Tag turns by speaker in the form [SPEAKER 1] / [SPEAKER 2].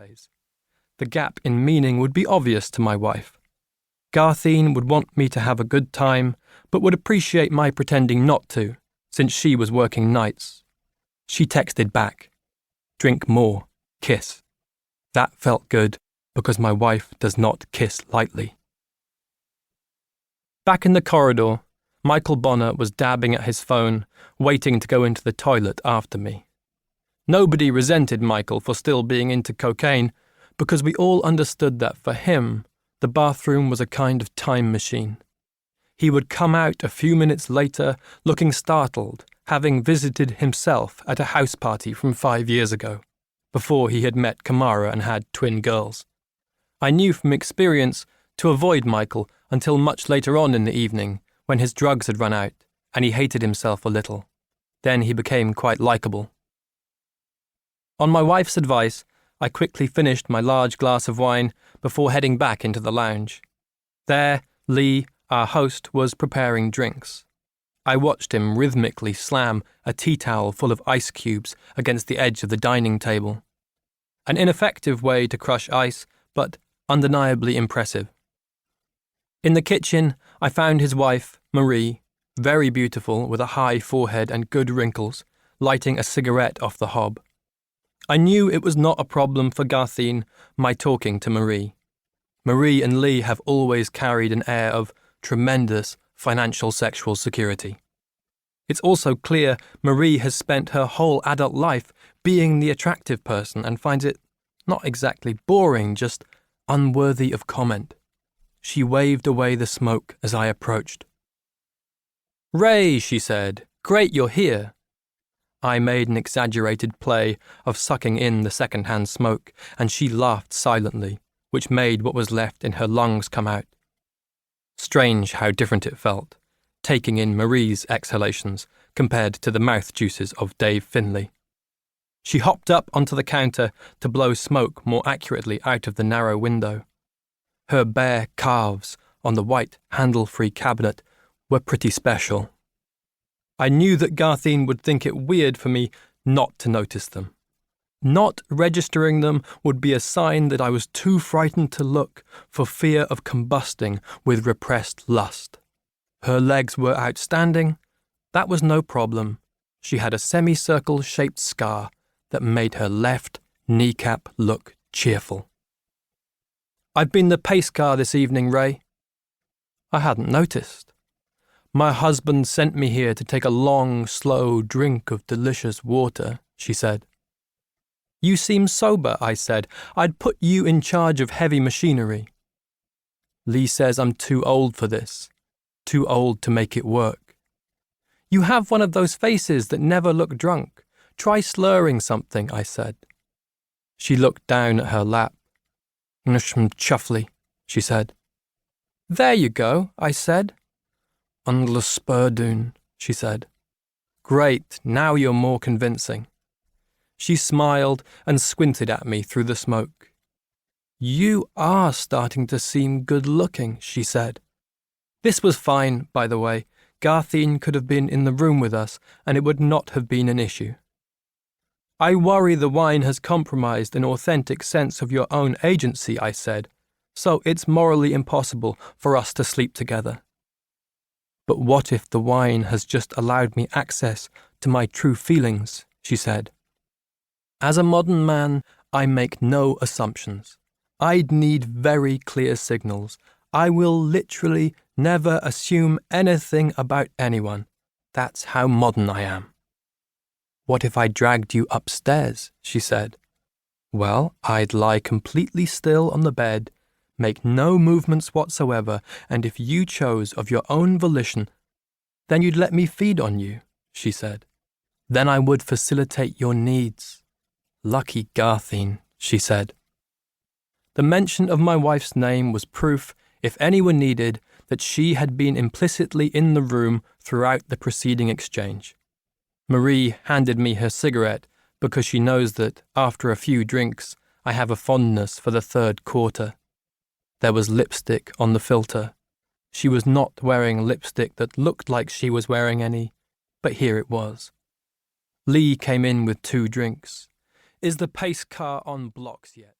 [SPEAKER 1] escapades. The gap in meaning would be obvious to my wife. Garthine would want me to have a good time, but would appreciate my pretending not to, since she was working nights. She texted back, "Drink more, kiss." That felt good, because my wife does not kiss lightly. Back in the corridor, Michael Bonner was dabbing at his phone, waiting to go into the toilet after me. Nobody resented Michael for still being into cocaine, because we all understood that for him, the bathroom was a kind of time machine. He would come out a few minutes later looking startled, having visited himself at a house party from 5 years ago, before he had met Kamara and had twin girls. I knew from experience to avoid Michael until much later on in the evening, when his drugs had run out and he hated himself a little. Then he became quite likeable. On my wife's advice, I quickly finished my large glass of wine before heading back into the lounge. There, Lee, our host, was preparing drinks. I watched him rhythmically slam a tea towel full of ice cubes against the edge of the dining table. An ineffective way to crush ice, but undeniably impressive. In the kitchen, I found his wife, Marie, very beautiful with a high forehead and good wrinkles, lighting a cigarette off the hob. I knew it was not a problem for Garthine, my talking to Marie. Marie and Lee have always carried an air of tremendous financial sexual security. It's also clear Marie has spent her whole adult life being the attractive person and finds it not exactly boring, just unworthy of comment. She waved away the smoke as I approached. "Ray," she said, "great you're here." I made an exaggerated play of sucking in the second-hand smoke, and she laughed silently, which made what was left in her lungs come out. Strange how different it felt, taking in Marie's exhalations compared to the mouth juices of Dave Finlay. She hopped up onto the counter to blow smoke more accurately out of the narrow window. Her bare calves on the white, handle-free cabinet were pretty special. I knew that Garthine would think it weird for me not to notice them. Not registering them would be a sign that I was too frightened to look for fear of combusting with repressed lust. Her legs were outstanding. That was no problem. She had a semicircle-shaped scar that made her left kneecap look cheerful. "I've been the pace car this evening, Ray." I hadn't noticed. "My husband sent me here to take a long, slow drink of delicious water," she said. "You seem sober," I said. "I'd put you in charge of heavy machinery." "Lee says I'm too old for this. Too old to make it work." "You have one of those faces that never look drunk. Try slurring something," I said. She looked down at her lap. "Chuffley," she said. "There you go," I said. "Unglaspurdoon," she said. "Great, now you're more convincing." She smiled and squinted at me through the smoke. "You are starting to seem good-looking," she said. This was fine, by the way. Garthine could have been in the room with us, and it would not have been an issue. "I worry the wine has compromised an authentic sense of your own agency," I said, "so it's morally impossible for us to sleep together." "But what if the wine has just allowed me access to my true feelings?" she said. "As a modern man, I make no assumptions. I'd need very clear signals. I will literally never assume anything about anyone. That's how modern I am." "What if I dragged you upstairs?" she said. "Well, I'd lie completely still on the bed, make no movements whatsoever, and if you chose of your own volition, then you'd let me feed on you," she said. "Then I would facilitate your needs." "Lucky Garthine," she said. The mention of my wife's name was proof, if any were needed, that she had been implicitly in the room throughout the preceding exchange. Marie handed me her cigarette because she knows that, after a few drinks, I have a fondness for the third quarter. There was lipstick on the filter. She was not wearing lipstick that looked like she was wearing any, but here it was. Lee came in with 2 drinks. "Is the pace car on blocks yet?"